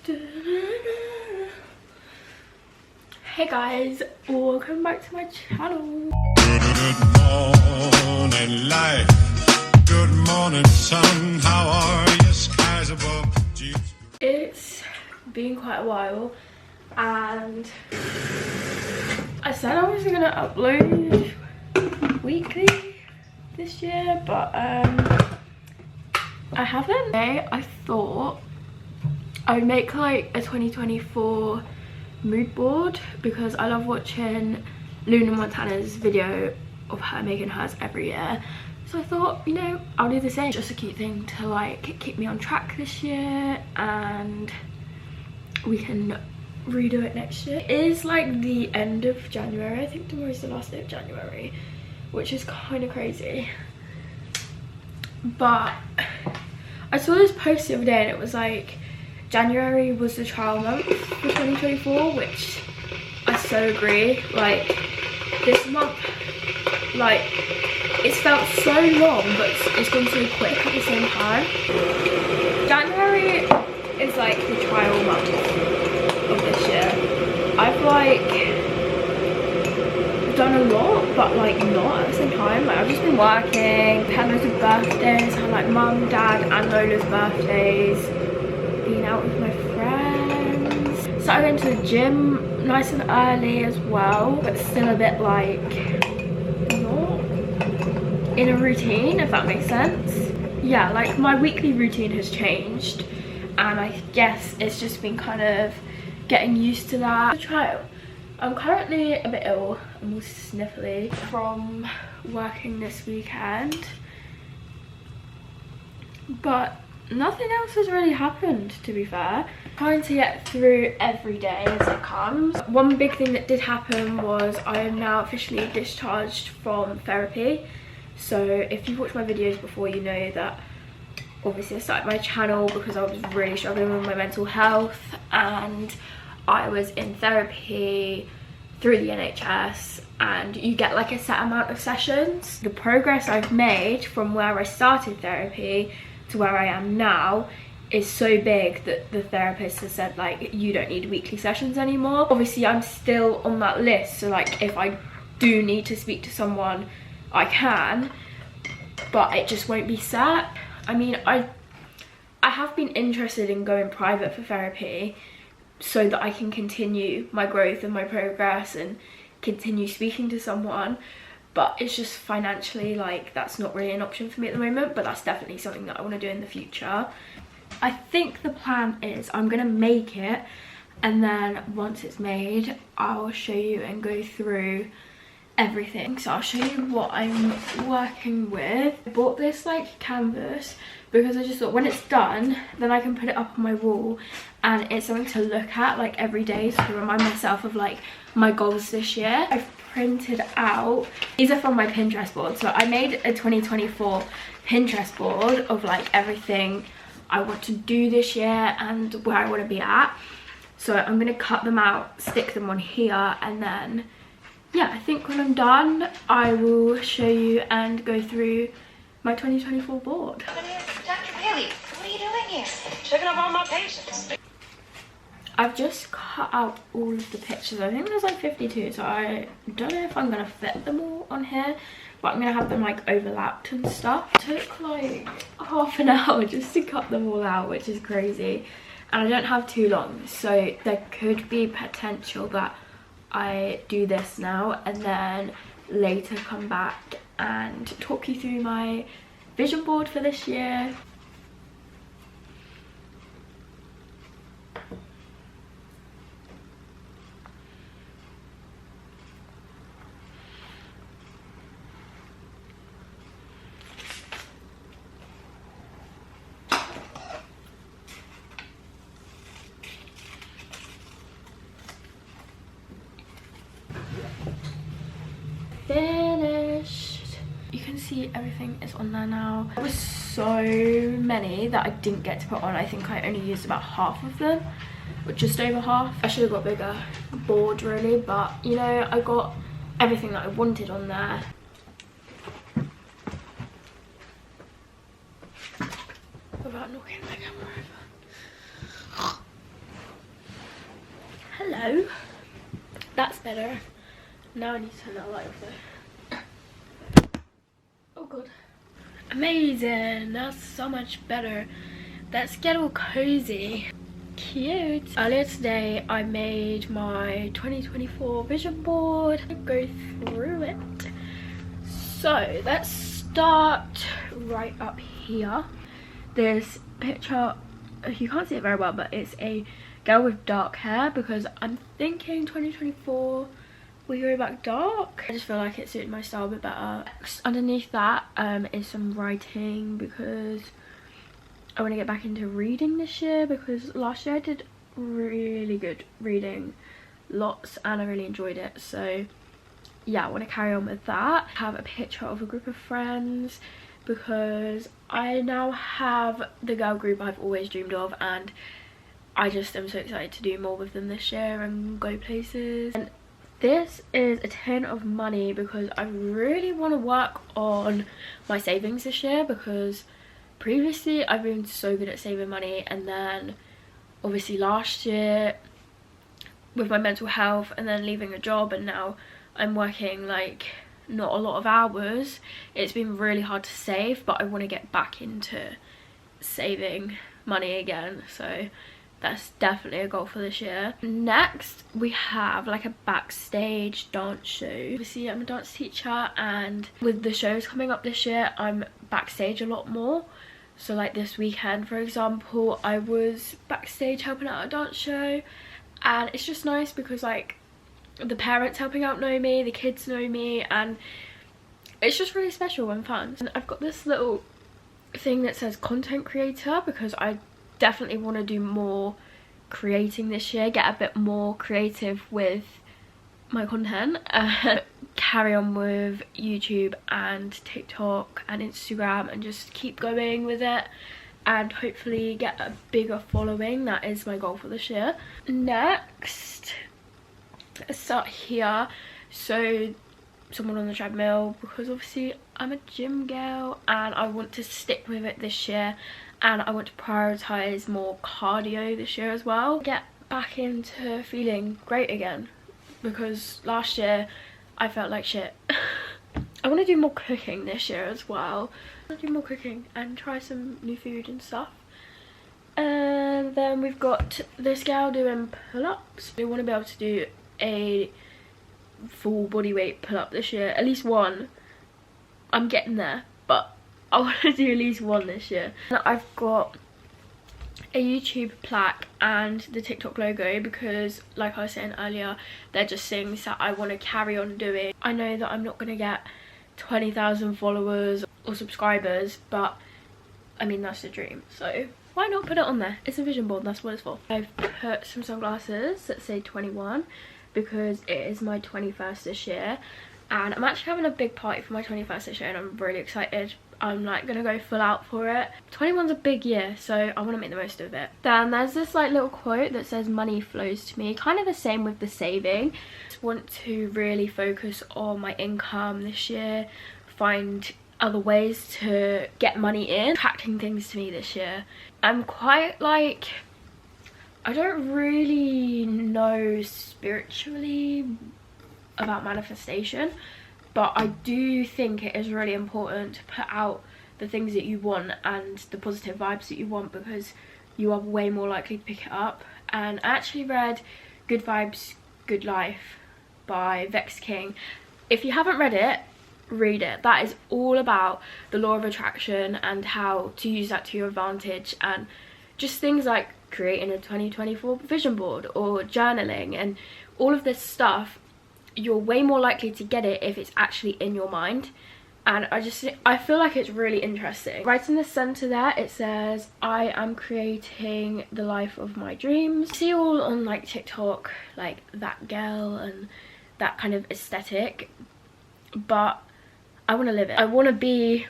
Hey guys, welcome back to my channel. Good morning, life. Good morning, sun. How are you? Skies above. It's been quite a while, and I said I was gonna upload weekly this year, but I haven't. Today I thought I would make like a 2024 mood board because I love watching Luna Montana's video of her making hers every year. So I thought, you know, I'll do the same. Just a cute thing to like keep me on track this year, and we can redo it next year. It is like the end of January. I think tomorrow's the last day of January, which is kind of crazy. But I saw this post the other day and it was like January was the trial month for 2024, which I so agree. Like this month, like it's felt so long but it's gone so quick at the same time. January is like the trial month of this year. I've like done a lot but like not at the same time. Like I've just been working, had loads of birthdays, had like mum, dad and Lola's birthdays, been out with my friends, started going to the gym nice and early as well, but still a bit like not in a routine, if that makes sense. Yeah, like my weekly routine has changed, and I guess it's just been kind of getting used to that. The trial, I'm currently a bit ill, I'm all sniffly from working this weekend, but nothing else has really happened, to be fair. Trying to get through every day as it comes. One big thing that did happen was I am now officially discharged from therapy. So if you've watched my videos before, you know that obviously I started my channel because I was really struggling with my mental health, and I was in therapy through the NHS, and you get like a set amount of sessions. The progress I've made from where I started therapy to where I am now is so big that the therapist has said like you don't need weekly sessions anymore. Obviously I'm still on that list, so like if I do need to speak to someone I can, but it just won't be set. I mean, I have been interested in going private for therapy so that I can continue my growth and my progress and continue speaking to someone, but it's just financially like that's not really an option for me at the moment, but that's definitely something that I want to do in the future. I think the plan is I'm gonna make it, and then once it's made I'll show you and go through everything. So I'll show you what I'm working with. I bought this like canvas because I just thought when it's done then I can put it up on my wall and it's something to look at like every day to remind myself of like my goals this year. I've printed out, these are from my Pinterest board, so I made a 2024 Pinterest board of like everything I want to do this year and where I want to be at. So I'm gonna cut them out, stick them on here, and then yeah, I think when I'm done I will show you and go through my 2024 board. Dr. Phillip, what are you doing here? Checking up on my patients. I've just cut out all of the pictures. I think there's like 52, so I don't know if I'm gonna fit them all on here, but I'm gonna have them like overlapped and stuff. It took like half an hour just to cut them all out, which is crazy, and I don't have too long, so there could be potential that I do this now and then later come back and talk you through my vision board for this year. Finished. You can see everything is on there now. There was so many that I didn't get to put on. I think I only used about half of them, or just over half. I should have got a bigger board really, but you know, I got everything that I wanted on there. Without knocking my camera over. go. That's better. Now I need to turn that light off though. Oh god. Amazing, that's so much better. Let's get all cozy. Cute. Earlier today I made my 2024 vision board. I'll go through it. So let's start right up here. This picture, you can't see it very well, but it's a girl with dark hair because I'm thinking 2024 we go back dark. I just feel like it suited my style a bit better. Underneath that is some writing because I want to get back into reading this year, because last year I did really good reading, lots, and I really enjoyed it. So yeah, I want to carry on with that. I have a picture of a group of friends because I now have the girl group I've always dreamed of, and I just am so excited to do more with them this year and go places. And this is a tin of money because I really want to work on my savings this year, because previously I've been so good at saving money, and then obviously last year with my mental health and then leaving a job, and now I'm working like not a lot of hours, it's been really hard to save. But I want to get back into saving money again, so that's definitely a goal for this year. Next we have like a backstage dance show. Obviously I'm a dance teacher, and with the shows coming up this year I'm backstage a lot more. So like this weekend, for example, I was backstage helping out a dance show, and it's just nice because like the parents helping out know me, the kids know me, and it's just really special and fun. And I've got this little thing that says content creator because I definitely want to do more creating this year, get a bit more creative with my content, carry on with YouTube and TikTok and Instagram and just keep going with it and hopefully get a bigger following. That is my goal for this year. Next, let's start here. So someone on the treadmill, because obviously I'm a gym girl and I want to stick with it this year, and I want to prioritize more cardio this year as well. Get back into feeling great again, because last year I felt like shit. I want to do more cooking this year as well. I want to do more cooking and try some new food and stuff. And then we've got this girl doing pull-ups. We want to be able to do a full body weight pull-up this year, at least one. I'm getting there, but I want to do at least one this year. And I've got a YouTube plaque and the TikTok logo because, like I was saying earlier, they're just things that I want to carry on doing. I know that I'm not going to get 20,000 followers or subscribers, but I mean that's the dream, so why not put it on there? It's a vision board, that's what it's for. I've put some sunglasses that say 21 because it is my 21st this year, and I'm actually having a big party for my 21st this year and I'm really excited. I'm like gonna go full out for it. 21's a big year, so I want to make the most of it. Then there's this like little quote that says money flows to me, kind of the same with the saving. I just want to really focus on my income this year, find other ways to get money in, attracting things to me this year. I'm quite like, I don't really know spiritually about manifestation, but I do think it is really important to put out the things that you want and the positive vibes that you want, because you are way more likely to pick it up. And I actually read Good Vibes, Good Life by Vex King. If you haven't read it, read it. That is all about the law of attraction and how to use that to your advantage, and just things like creating a 2024 vision board or journaling and all of this stuff. You're way more likely to get it if it's actually in your mind, and I feel like it's really interesting. Right in the center there it says, I am creating the life of my dreams. I see all on like TikTok like that girl and that kind of aesthetic, but I want to live it. I want to be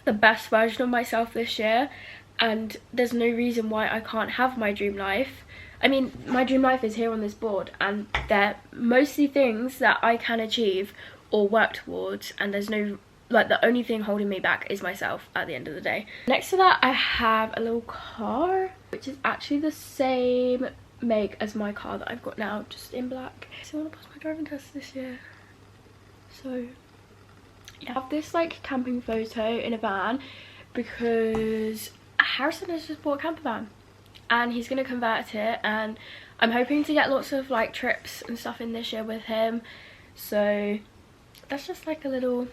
the best version of myself this year, and there's no reason why I can't have my dream life. I mean, my dream life is here on this board, and they're mostly things that I can achieve or work towards, and there's no, like, the only thing holding me back is myself at the end of the day. Next to that I have a little car, which is actually the same make as my car that I've got now, just in black. So I want to pass my driving test this year. So yeah, I have this like camping photo in a van because Harrison has just bought a camper van and he's going to convert it, and I'm hoping to get lots of like trips and stuff in this year with him. So that's just like a little,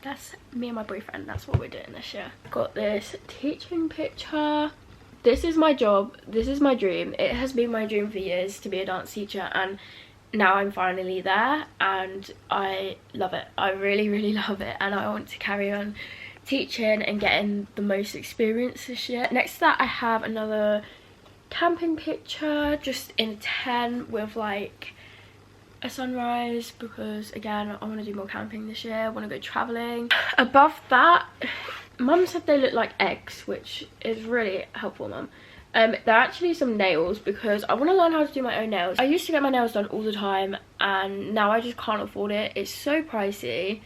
that's me and my boyfriend, that's what we're doing this year. Got this teaching picture. This is my job, this is my dream. It has been my dream for years to be a dance teacher, and now I'm finally there and I love it. I really love it, and I want to carry on teaching and getting the most experience this year. Next to that I have another camping picture, just in a tent with like a sunrise, because again I want to do more camping this year. I want to go traveling. Above that, Mum said they look like eggs, which is really helpful, Mum. They're actually some nails, because I want to learn how to do my own nails. I used to get my nails done all the time and now I just can't afford it. It's so pricey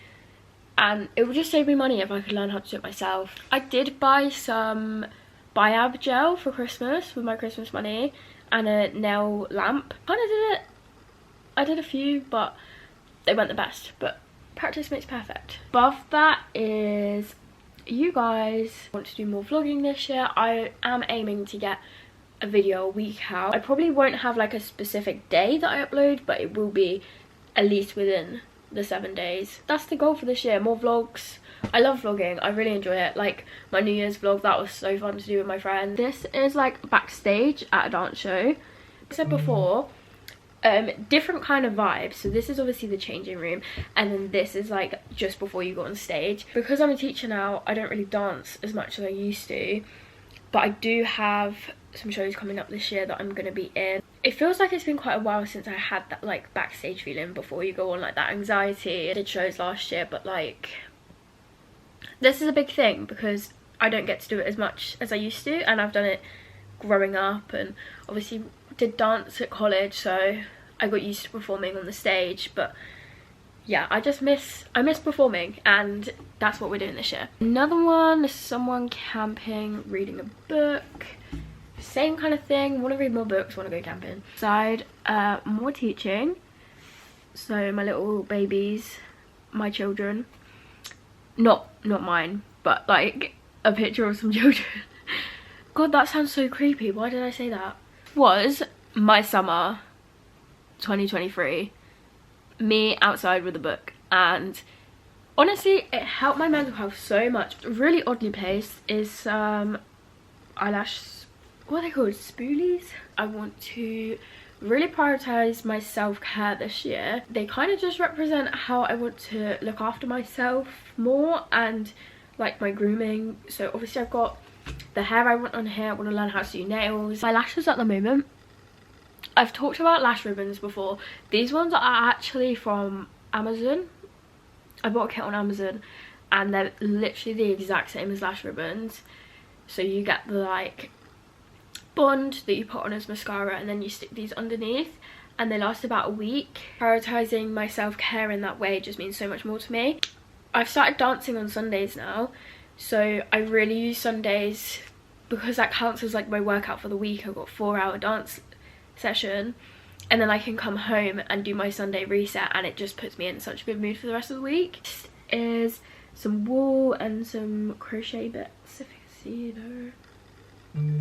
and it would just save me money if I could learn how to do it myself. I did buy some Biab gel for Christmas with my Christmas money and a nail lamp. I did a few, but they weren't the best, but practice makes perfect. Above that is you guys. I want to do more vlogging this year. I am aiming to get a video a week out. I probably won't have like a specific day that I upload, but it will be at least within the 7 days. That's the goal for this year. More vlogs. I love vlogging, I really enjoy it. Like my New Year's vlog, that was so fun to do with my friends. This is like backstage at a dance show. Like I said before, different kind of vibes. So this is obviously the changing room, and then this is like just before you go on stage. Because I'm a teacher now, I don't really dance as much as I used to, but I do have some shows coming up this year that I'm going to be in. It feels like it's been quite a while since I had that like backstage feeling before you go on, like that anxiety. I did shows last year, but like this is a big thing because I don't get to do it as much as I used to, and I've done it growing up and obviously did dance at college, so I got used to performing on the stage. But yeah, I miss performing, and that's what we're doing this year. Another one is someone camping, reading a book, same kind of thing. Want to read more books, want to go camping. Side, more teaching. So my little babies, my children, not mine, but like a picture of some children. God, that sounds so creepy. Why did I say that? Was my summer 2023, me outside with a book, and honestly it helped my mental health so much. Really oddly placed is eyelash, what are they called, spoolies. I want to really prioritize my self-care this year. They kind of just represent how I want to look after myself more, and like my grooming. So obviously I've got the hair I want on here. I want to learn how to do nails. My lashes at the moment, I've talked about lash ribbons before. These ones are actually from Amazon. I bought a kit on Amazon and they're literally the exact same as lash ribbons. So you get the like bond that you put on as mascara, and then you stick these underneath, and they last about a week. Prioritizing my self-care in that way just means so much more to me. I've started dancing on Sundays now, so I really use Sundays because that counts as like my workout for the week. I've got a 4-hour dance session, and then I can come home and do my Sunday reset, and it just puts me in such a good mood for the rest of the week. This is some wool and some crochet bits, if you can see there.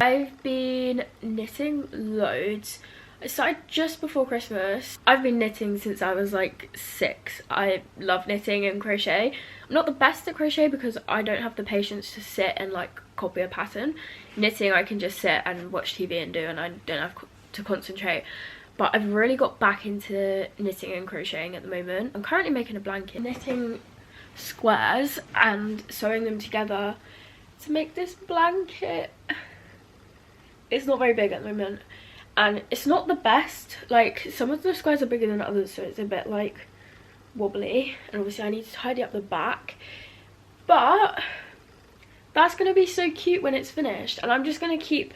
I've been knitting loads. I started just before Christmas. I've been knitting since I was like 6. I love knitting and crochet. I'm not the best at crochet because I don't have the patience to sit and like copy a pattern. Knitting I can just sit and watch TV and do, and I don't have to concentrate. But I've really got back into knitting and crocheting at the moment. I'm currently making a blanket, knitting squares and sewing them together to make this blanket. It's not very big at the moment, and it's not the best. Like some of the squares are bigger than others, so it's a bit like wobbly, and obviously I need to tidy up the back, but that's gonna be so cute when it's finished, and I'm just gonna keep,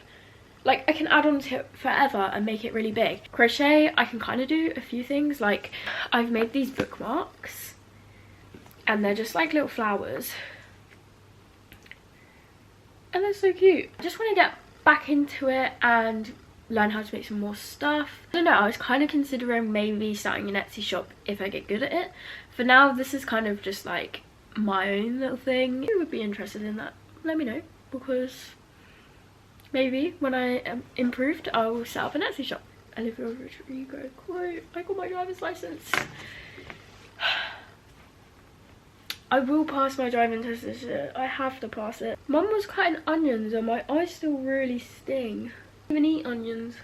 like, I can add on to it forever and make it really big. Crochet, I can kind of do a few things. Like I've made these bookmarks and they're just like little flowers and they're so cute. I just want to get back into it and learn how to make some more stuff. I don't know, I was kind of considering maybe starting an Etsy shop if I get good at it. For now, this is kind of just like my own little thing. If you would be interested in that, let me know, because maybe when I am improved, I will set up an Etsy shop. Olivia Rodrigo quote, I got my driver's license. I will pass my driving test this year. I have to pass it. Mum was cutting onions and my eyes still really sting. I don't even eat onions.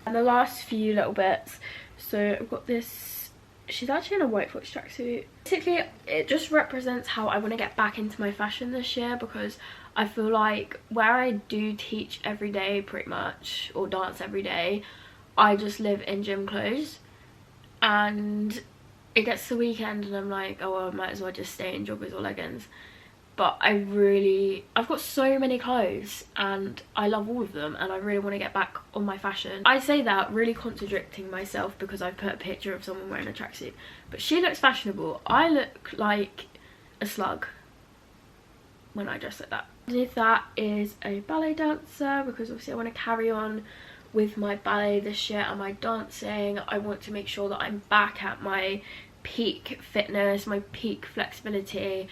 And the last few little bits. So I've got this, she's actually in a White Fox tracksuit. Basically, it just represents how I want to get back into my fashion this year, because I feel like where I do teach every day pretty much, or dance every day, I just live in gym clothes. And it gets the weekend and I'm like, oh well, I might as well just stay in joggers or leggings. But I've got so many clothes and I love all of them, and I really want to get back on my fashion. I say that really contradicting myself because I put a picture of someone wearing a tracksuit, but she looks fashionable. I look like a slug when I dress like that. Underneath that is a ballet dancer, because obviously I want to carry on with my ballet this year and my dancing. I want to make sure that I'm back at my peak fitness, my peak flexibility,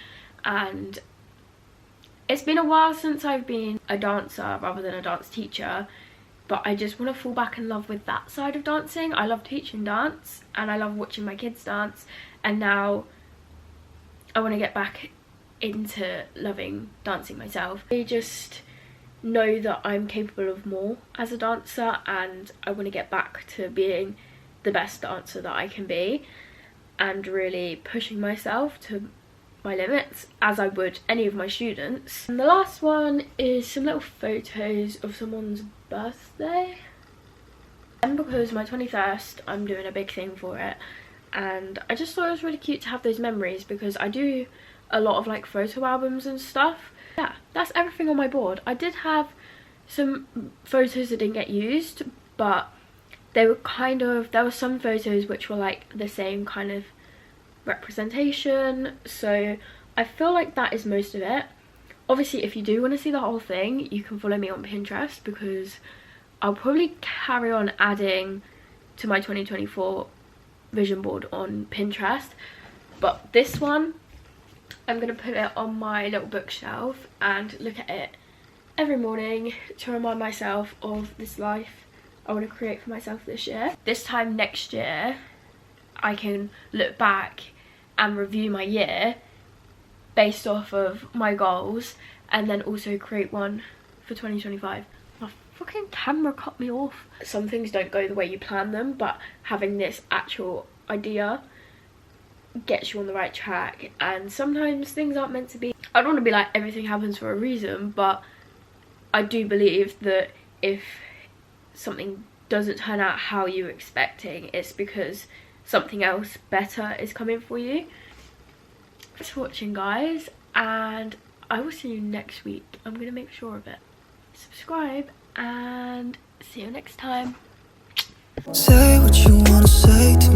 and it's been a while since I've been a dancer rather than a dance teacher, but I just want to fall back in love with that side of dancing. I love teaching dance and I love watching my kids dance, and now I want to get back into loving dancing myself. I just know that I'm capable of more as a dancer, and I want to get back to being the best dancer that I can be and really pushing myself to my limits as I would any of my students. And the last one is some little photos of someone's birthday, and because my 21st, I'm doing a big thing for it, and I just thought it was really cute to have those memories, because I do a lot of like photo albums and stuff. Yeah, that's everything on my board. I did have some photos that didn't get used, but they were there were some photos which were like the same kind of representation, so I feel like that is most of it. Obviously, if you do want to see the whole thing, you can follow me on Pinterest, because I'll probably carry on adding to my 2024 vision board on Pinterest. But this one, I'm going to put it on my little bookshelf and look at it every morning to remind myself of this life I want to create for myself this year. This time next year, I can look back and review my year based off of my goals, and then also create one for 2025. My fucking camera cut me off. Some things don't go the way you plan them, but having this actual idea gets you on the right track, and sometimes things aren't meant to be. I don't want to be like everything happens for a reason, but I do believe that if something doesn't turn out how you were expecting, it's because something else better is coming for you. Thanks for watching, guys, and I will see you next week. I'm gonna make sure of it. Subscribe and see you next time. Say what you wanna say to